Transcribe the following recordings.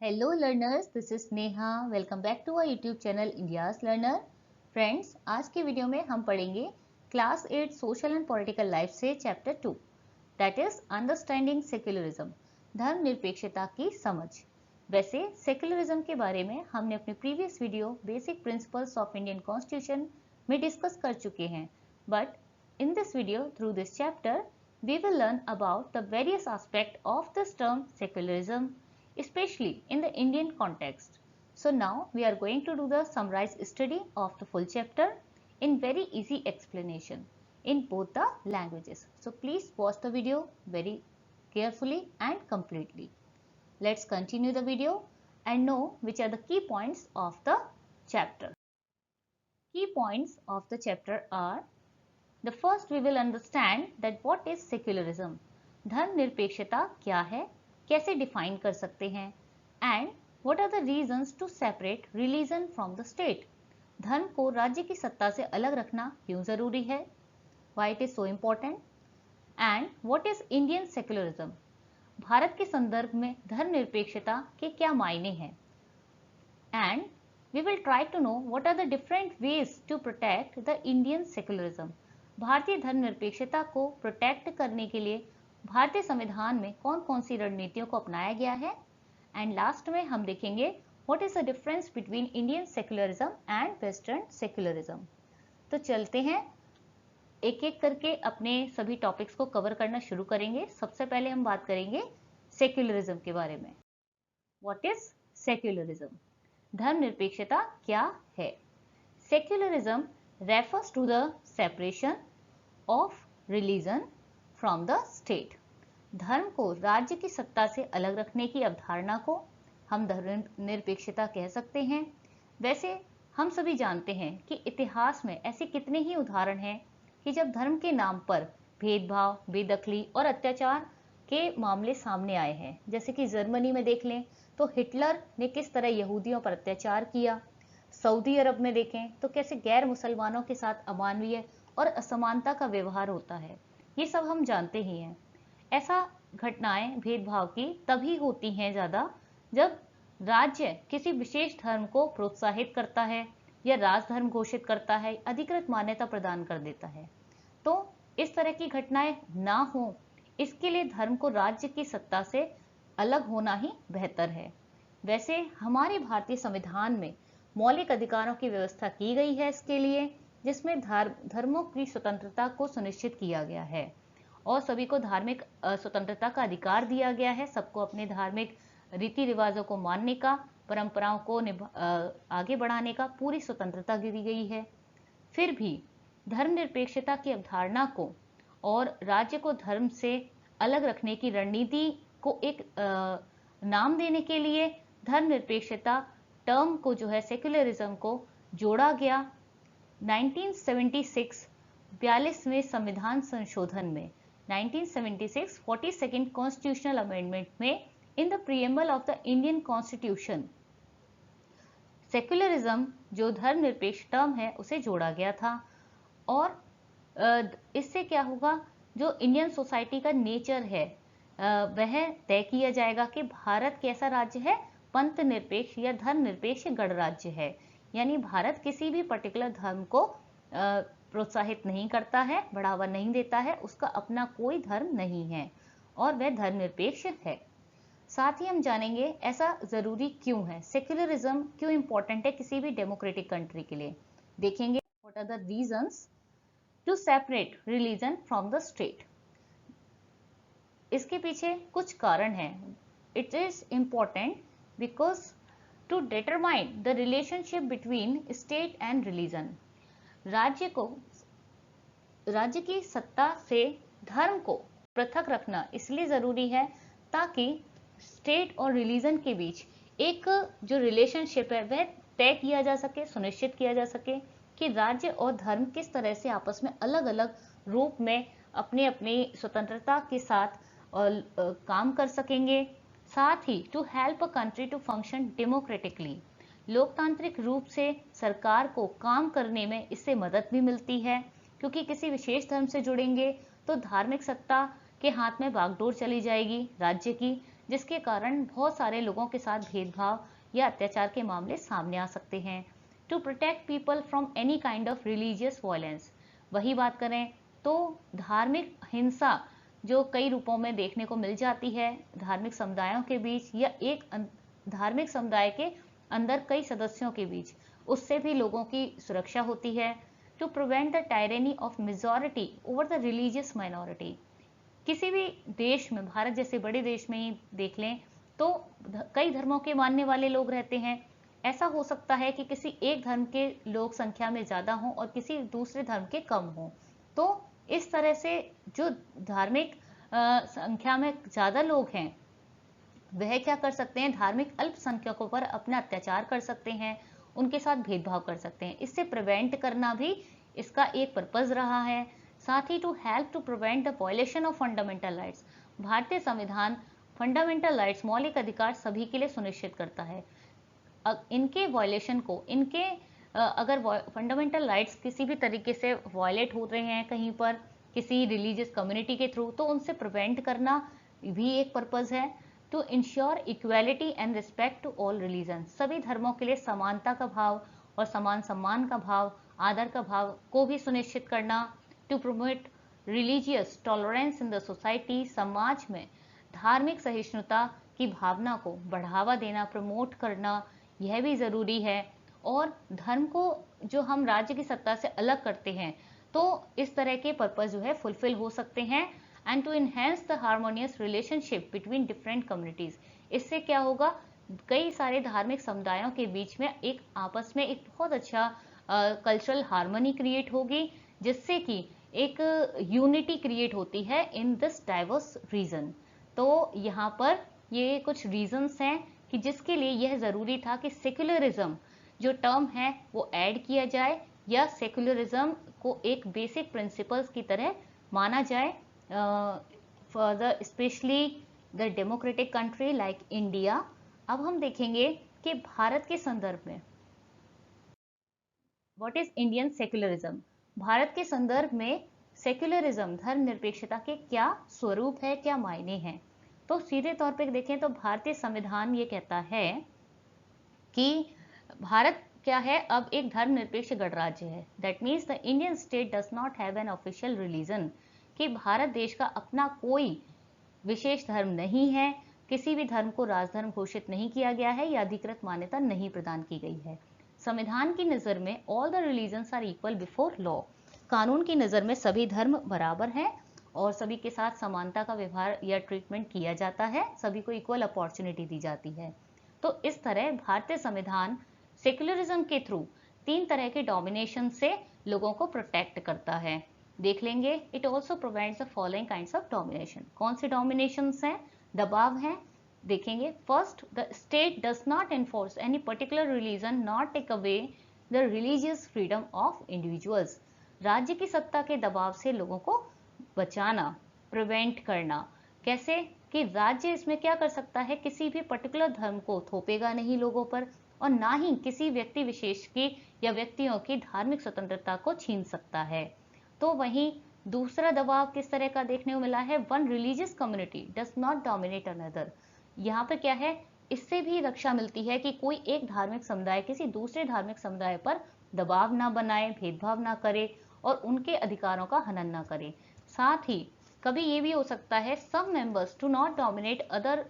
Hello learners, this is Neha. Welcome back to our YouTube channel India's Learner. Friends, आज के video में हम पढ़ेंगे class 8 social and political life से chapter 2 that is understanding secularism, धर्मनिरपेक्षता की समझ। वैसे सेक्युलरिज्म के बारे में हमने अपने previous video basic principles of Indian constitution में डिस्कस कर चुके हैं, but in this video through this chapter we will learn about the various aspects of this term secularism, especially in the Indian context. So now we are going to do the summarized study of the full chapter in very easy explanation in both the languages. So please watch the video very carefully and completely. Let's continue the video and know which are the key points of the chapter. Key points of the chapter are: The first we will understand that what is secularism. धर्मनिरपेक्षता क्या है, कैसे define कर सकते हैं, and what are the reasons to separate religion from the state. धर्म को राज्य की सत्ता से अलग रखना क्यों जरूरी है, why it is so important, and what is Indian secularism. Bharat के संदर्भ में धर्मनिरपेक्षता के क्या मायने हैं, and we will try to know what are the different ways to protect the Indian secularism. भारतीय धर्मनिरपेक्षता को प्रोटेक्ट करने के लिए भारतीय संविधान में कौन कौन सी रणनीतियों को अपनाया गया है, एंड लास्ट में हम देखेंगे what is the difference between Indian secularism and western secularism. तो चलते हैं एक एक करके अपने सभी टॉपिक्स को कवर करना शुरू करेंगे. सबसे पहले हम बात करेंगे सेक्युलरिज्म के बारे में. व्हाट इज सेक्युलरिज्म, धर्मनिरपेक्षता क्या है. Secularism refers to the separation of religion from the state. धर्म को राज्य की सत्ता से अलग रखने की अवधारणा को हम धर्मनिरपेक्षता कह सकते हैं. वैसे हम सभी जानते हैं कि इतिहास में ऐसे कितने ही उदाहरण हैं कि जब धर्म के नाम पर भेदभाव, बेदखली और अत्याचार के मामले सामने आए हैं. जैसे कि जर्मनी में देख लें तो हिटलर ने किस तरह यहूदियों पर अत्याचार किया. सऊदी अरब में देखें तो कैसे गैर मुसलमानों के साथ अमानवीय और असमानता का व्यवहार होता है. ये सब हम जानते ही हैं. ऐसा घटनाएं भेदभाव की तभी होती हैं ज़्यादा जब राज्य किसी विशेष धर्म को प्रोत्साहित करता है या राजधर्म घोषित करता है, अधिकृत मान्यता प्रदान कर देता है. तो इस तरह की घटनाएं ना हो, इसके लिए धर्म को राज्य की सत्ता से अलग होना ही बेहतर है. वैसे हमारे भारतीय संविधान में मौलिक अधिकारों की व्यवस्था की गई है इसके लिए, जिसमें धर्मों की स्वतंत्रता को सुनिश्चित किया गया है और सभी को धार्मिक स्वतंत्रता का अधिकार दिया गया है. सबको अपने धार्मिक रीति रिवाजों को मानने का, परंपराओं को आगे बढ़ाने का पूरी स्वतंत्रता दी गई है. फिर भी धर्मनिरपेक्षता की अवधारणा को और राज्य को धर्म से अलग रखने की रणनीति को एक नाम देने के लिए धर्मनिरपेक्षता टर्म को जो है सेक्युलरिज्म को जोड़ा गया 1976 42वें संविधान संशोधन में. 1976 42nd कॉन्स्टिट्यूशनल अमेंडमेंट में in the preamble of the Indian constitution secularism जो धर्मनिरपेक्ष टर्म है उसे जोड़ा गया था. और इससे क्या होगा, जो इंडियन सोसाइटी का नेचर है वह तय किया जाएगा कि भारत कैसा राज्य है, पंथ निरपेक्ष या धर्म निरपेक्ष गणराज्य है. यानी भारत किसी भी पर्टिकुलर धर्म को प्रोत्साहित नहीं करता है, बढ़ावा नहीं देता है, उसका अपना कोई धर्म नहीं है और वह धर्म निरपेक्ष है. साथ ही हम जानेंगे ऐसा जरूरी क्यों है, सेक्युलरिज्म क्यों इंपॉर्टेंट है किसी भी डेमोक्रेटिक कंट्री के लिए. देखेंगे what are the reasons to separate religion from the state. इसके पीछे कुछ कारण हैं. It is important because to determine the relationship between state and religion. राज्य की सत्ता से धर्म को पृथक रखना इसलिए जरूरी है ताकि स्टेट और रिलीजन के बीच एक जो रिलेशनशिप है वह तय किया जा सके, सुनिश्चित किया जा सके कि राज्य और धर्म किस तरह से आपस में अलग अलग रूप में अपने अपनी स्वतंत्रता के साथ काम कर सकेंगे. साथ ही to help a country to function democratically, लोकतांत्रिक रूप से सरकार को काम करने में इससे मदद भी मिलती है, क्योंकि किसी विशेष धर्म से जुड़ेंगे तो धार्मिक सत्ता के हाथ में बागडोर चली जाएगी राज्य की, जिसके कारण बहुत सारे लोगों के साथ भेदभाव या अत्याचार के मामले सामने आ सकते हैं। To protect people from any kind of religious violence, वही बात करें तो धार्मिक हिंसा जो कई रूपों में देखने को मिल जाती है धार्मिक समुदायों के बीच या एक धार्मिक समुदाय के अंदर कई सदस्यों के बीच, उससे भी लोगों की सुरक्षा होती है। To prevent the tyranny of majority over the religious minority, किसी भी देश में, भारत जैसे बड़े देश में ही देख लें तो कई धर्मों के मानने वाले लोग रहते हैं। ऐसा हो सकता है कि किसी एक धर्म के लोग संख्या में ज्यादा हों और किसी दूसरे धर्म के कम हों, तो इस तरह से जो धार्मिक संख्या में ज्यादा लोग हैं वह क्या कर सकते हैं, धार्मिक अल्पसंख्यकों पर अपना अत्याचार कर सकते हैं, उनके साथ भेदभाव कर सकते हैं। इससे प्रिवेंट करना भी इसका एक पर्पज रहा है। साथ ही to help to prevent the violation of fundamental rights, भारतीय संविधान फंडामेंटल राइट्स मौलिक अधिकार सभी के लिए सुनिश्चित करता है। इनके वायलेशन को, इनके अगर फंडामेंटल राइट्स किसी भी तरीके से वायलेट हो रहे हैं कहीं पर किसी रिलीजियस कम्युनिटी के थ्रू, तो उनसे प्रिवेंट करना भी एक पर्पज है। To ensure equality and respect to all religion, सभी धर्मों के लिए समानता का भाव और समान सम्मान का भाव, आदर का भाव को भी सुनिश्चित करना। To promote religious tolerance in the society, समाज में धार्मिक सहिष्णुता की भावना को बढ़ावा देना, प्रमोट करना, यह भी जरूरी है। और धर्म को जो हम राज्य की सत्ता से अलग करते हैं, तो इस तरह के पर्पज जो है फुलफिल हो सकते हैं। And to enhance the harmonious relationship between different communities, इससे क्या होगा, कई सारे धार्मिक समुदायों के बीच में एक आपस में एक बहुत अच्छा कल्चरल हार्मनी क्रिएट होगी, जिससे कि एक यूनिटी क्रिएट होती है इन दिस डाइवर्स रीजन। तो यहाँ पर ये कुछ रीजंस हैं कि जिसके लिए यह जरूरी था कि सेक्युलरिज्म जो टर्म है वो ऐड किया जाए या सेक्युलरिज्म को एक बेसिक प्रिंसिपल्स की तरह माना जाए for the specially the democratic country like India. अब हम देखेंगे कि भारत के संदर्भ में what is Indian secularism, Bharat के संदर्भ में सेक्युलरिज्म धर्मनिरपेक्षता के क्या स्वरूप है, क्या मायने हैं। तो सीधे तौर पे देखें तो भारतीय संविधान ये कहता है कि भारत क्या है, अब एक धर्मनिरपेक्ष गणराज्य है। That means the Indian state does not have an official religion, कि भारत देश का अपना कोई विशेष धर्म नहीं है, किसी भी धर्म को राजधर्म घोषित नहीं किया गया है या अधिकृत मान्यता नहीं प्रदान की गई है। संविधान की नजर में all the religions are equal before law, कानून की नजर में सभी धर्म बराबर हैं और सभी के साथ समानता का व्यवहार या ट्रीटमेंट किया जाता है, सभी को इक्वल अपॉर्चुनिटी दी जाती है। तो इस तरह भारतीय संविधान सेक्युलरिज्म के थ्रू तीन तरह के डोमिनेशन से लोगों को प्रोटेक्ट करता है। देख लेंगे, it also provides the following kinds of domination. कौन से डोमिनेशंस हैं, दबाव हैं, देखेंगे। First, the state does not enforce any particular religion not take away the religious freedom of individuals, राज्य की सत्ता के दबाव से लोगों को बचाना, प्रिवेंट करना। कैसे कि राज्य इसमें क्या कर सकता है, किसी भी पर्टिकुलर धर्म को थोपेगा नहीं लोगों पर और ना ही किसी व्यक्ति विशेष की या व्यक्तियों की धार्मिक स्वतंत्रता को छीन सकता है। तो वहीं दूसरा दबाव किस तरह का देखने को मिला है, one religious community does not dominate another, यहाँ पे क्या है, इससे भी रक्षा मिलती है कि कोई एक धार्मिक समुदाय किसी दूसरे धार्मिक समुदाय पर दबाव ना बनाए, भेदभाव ना करे और उनके अधिकारों का हनन ना करे। साथ ही कभी ये भी हो सकता है, some members do not dominate other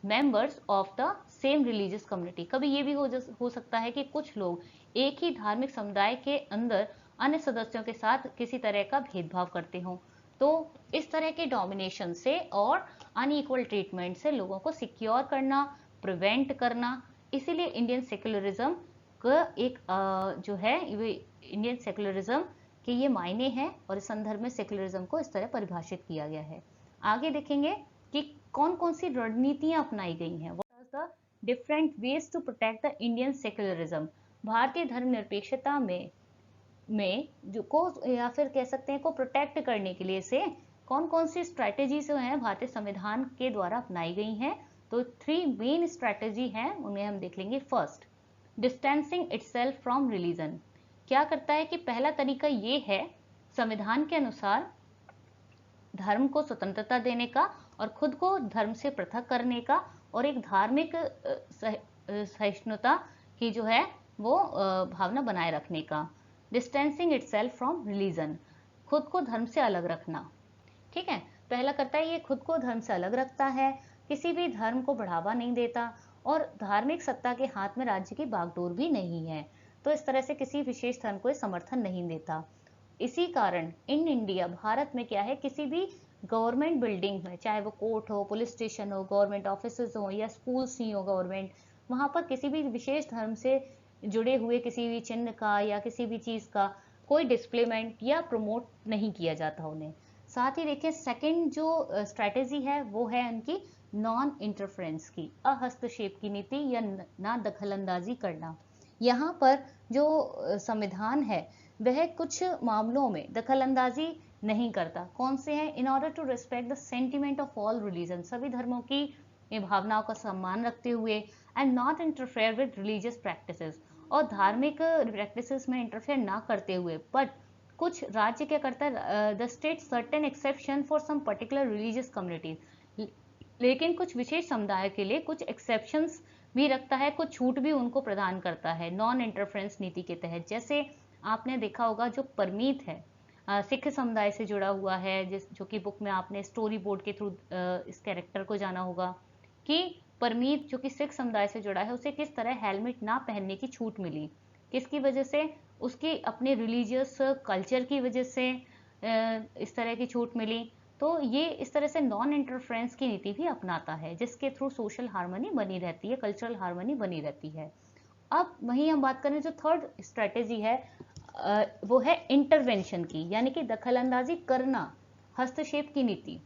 members of the same religious community, कभी ये भी हो सकता है कि कुछ लोग एक ही धार्मिक समुदाय के अंदर अन्य सदस्यों के साथ किसी तरह का भेदभाव करते हों। तो इस तरह के डोमिनेशन से और अनइक्वल ट्रीटमेंट से लोगों को सिक्योर करना, प्रिवेंट करना, इसीलिए इंडियन सेक्युलरिज्म का एक जो है इंडियन सेक्युलरिज्म के ये मायने हैं और इस संदर्भ में सेक्युलरिज्म को इस तरह परिभाषित किया गया है। आगे देखेंगे कि कौन कौन सी रणनीतियां अपनाई गई हैं, what are the different ways to protect the Indian secularism, भारतीय धर्मनिरपेक्षता में जो को या फिर कह सकते हैं को प्रोटेक्ट करने के लिए से कौन कौन सी स्ट्रैटेजी जो है भारतीय संविधान के द्वारा अपनाई गई हैं। तो 3 मेन स्ट्रैटेजी हैं, उन्हें हम देख लेंगे। First, distancing itself from religion, क्या करता है कि पहला तरीका ये है संविधान के अनुसार धर्म को स्वतंत्रता देने का और खुद को धर्म से पृथक करने का और एक धार्मिक सहिष्णुता की जो है वो भावना बनाए रखने का। डिस्टेंसिंग इटसेल्फ फ्रॉम रिलीजन, खुद को धर्म से अलग रखना। ठीक है, पहला करता है ये खुद को धर्म से अलग रखता है, किसी भी धर्म को बढ़ावा नहीं देता और धार्मिक सत्ता के हाथ में राज्य की बागडोर भी नहीं है। तो इस तरह से किसी विशेष धर्म को समर्थन नहीं देता। इसी कारण इन इंडिया, भारत में क्या है, किसी भी गवर्नमेंट बिल्डिंग में, चाहे वो कोर्ट हो, पुलिस स्टेशन हो, गवर्नमेंट ऑफिसेज हो या स्कूल्स ही हो गवर्नमेंट, वहां पर किसी भी विशेष धर्म से जुड़े हुए किसी भी चिन्ह का या किसी भी चीज का कोई डिस्प्लेमेंट या प्रमोट नहीं किया जाता उन्हें। साथ ही देखिए सेकंड जो स्ट्रैटेजी है वो है उनकी नॉन इंटरफेरेंस की, अहस्तक्षेप की नीति या ना दखलंदाजी करना। यहाँ पर जो संविधान है वह कुछ मामलों में दखलंदाजी नहीं करता। कौन से हैं? In order to respect the sentiment of all religion, सभी धर्मों की भावनाओं का सम्मान रखते हुए, and not interfere with religious practices, और धार्मिक प्रैक्टिसेस में इंटरफेयर ना करते हुए। बट कुछ राज्य क्या करता है, the state certain exception for some particular religious communities, लेकिन कुछ विशेष समुदाय के लिए कुछ एक्सेप्शंस भी रखता है, कुछ छूट भी उनको प्रदान करता है नॉन इंटरफेरेंस नीति के तहत। जैसे आपने देखा होगा जो परमीत है सिख समुदाय से जुड़ा हुआ है, जो कि बुक में आपने स्टोरी बोर्ड के थ्रू इस कैरेक्टर को जाना होगा कि परमीत जो कि सिख समुदाय से जुड़ा है उसे किस तरह हेलमेट ना पहनने की छूट मिली, किसकी वजह से, उसकी अपने रिलीजियस कल्चर की वजह से इस तरह की छूट मिली। तो ये इस तरह से नॉन इंटरफेरेंस की नीति भी अपनाता है जिसके थ्रू सोशल हार्मनी बनी रहती है, कल्चरल हार्मनी बनी रहती है। अब वहीं हम बात करें जो थर्ड स्ट्रेटेजी है वो है इंटरवेंशन की, यानी कि दखलंदाजी करना, हस्तक्षेप की नीति।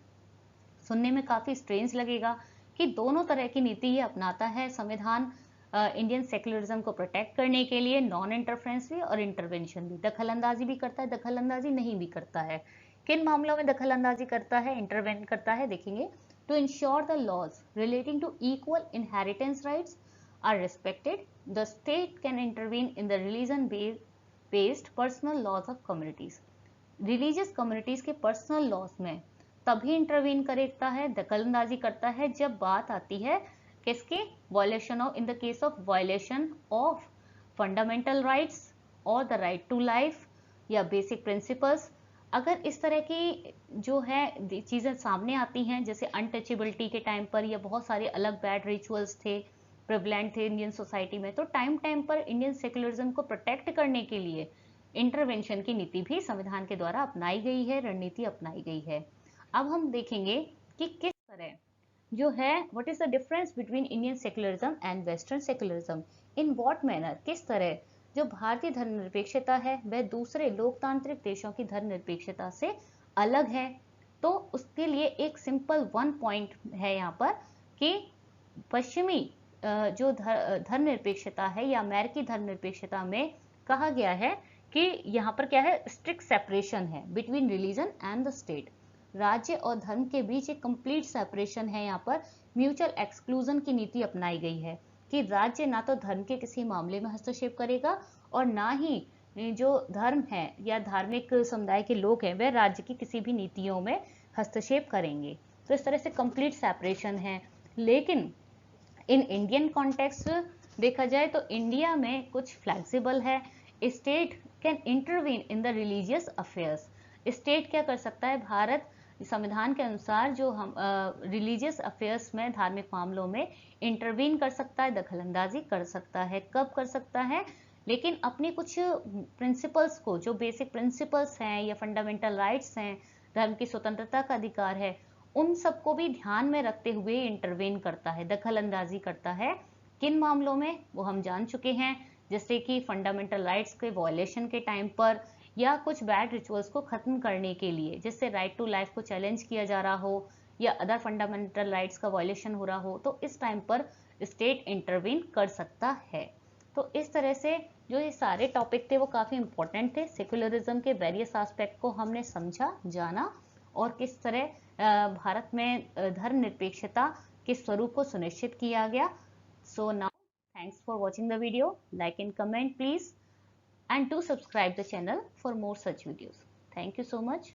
सुनने में काफी स्ट्रेंज लगेगा कि दोनों तरह की नीति ये अपनाता है संविधान इंडियन सेक्युलरिज्म को प्रोटेक्ट करने के लिए, नॉन इंटरफेरेंस भी और इंटरवेंशन भी। दखलंदाजी भी करता है, दखलंदाजी नहीं भी करता है। किन मामलों में दखलंदाजी करता है, इंटरवेन करता है, देखेंगे। To ensure the laws relating to equal inheritance rights are respected, the state can intervene in the religion based personal laws of communities. Religious communities के पर्सनल लॉज में तभी इंटरवीन करता है, दखलंदाजी करता है, जब बात आती है किसके, violation of, in the case of violation of fundamental rights और द राइट टू लाइफ या बेसिक प्रिंसिपल्स। अगर इस तरह की जो है चीजें सामने आती हैं, जैसे अनटचेबिलिटी के टाइम पर या बहुत सारे अलग बैड रिचुअल्स थे, प्रिवलेंट थे इंडियन सोसाइटी में, तो टाइम टाइम पर इंडियन सेक्युलरिज्म को प्रोटेक्ट करने के लिए इंटरवेंशन की नीति भी संविधान के द्वारा अपनाई गई है, रणनीति अपनाई गई है। अब हम देखेंगे कि किस तरह जो है, what is the difference between Indian secularism and western secularism, in what manner, किस तरह जो भारतीय धर्मनिरपेक्षता है वह दूसरे लोकतांत्रिक देशों की धर्मनिरपेक्षता से अलग है। तो उसके लिए एक सिंपल वन पॉइंट है यहाँ पर कि पश्चिमी जो धर्मनिरपेक्षता है या अमेरिकी धर्मनिरपेक्षता में कहा गया है कि यहाँ पर क्या है, स्ट्रिक्ट सेपरेशन है between religion and the state. राज्य और धर्म के बीच एक कंप्लीट सेपरेशन है। यहाँ पर म्यूचुअल एक्सक्लूजन की नीति अपनाई गई है कि राज्य ना तो धर्म के किसी मामले में हस्तक्षेप करेगा और ना ही जो धर्म है या धार्मिक समुदाय के लोग हैं वह राज्य की किसी भी नीतियों में हस्तक्षेप करेंगे। तो इस तरह से कंप्लीट सेपरेशन है। लेकिन इन इंडियन कॉन्टेक्स्ट देखा जाए तो इंडिया में कुछ फ्लेक्सिबल है। State can intervene in the religious affairs. State क्या कर सकता है, भारत संविधान के अनुसार जो हम रिलीजियस अफेयर्स में, धार्मिक मामलों में इंटरवीन कर सकता है, दखलंदाजी कर सकता है। कब कर सकता है, लेकिन अपने कुछ प्रिंसिपल्स को, जो बेसिक प्रिंसिपल्स हैं या फंडामेंटल राइट्स हैं, धर्म की स्वतंत्रता का अधिकार है, उन सबको भी ध्यान में रखते हुए इंटरवेन करता है, दखलंदाजी करता है। किन मामलों में, वो हम जान चुके हैं, जैसे कि फंडामेंटल राइट्स के वॉयलेशन के टाइम पर या कुछ बैड रिचुअल्स को खत्म करने के लिए, जिससे राइट टू लाइफ को चैलेंज किया जा रहा हो या अदर फंडामेंटल राइट्स का वॉयलेशन हो रहा हो, तो इस टाइम पर स्टेट इंटरवीन कर सकता है। तो इस तरह से जो ये सारे टॉपिक थे वो काफी इंपॉर्टेंट थे। सेक्युलरिज्म के वेरियस एस्पेक्ट को हमने समझा, जाना और किस तरह भारत में धर्मनिरपेक्षता के स्वरूप को सुनिश्चित किया गया। So now thanks for watching the video. Like and comment please, and do subscribe the channel for more such videos. Thank you so much.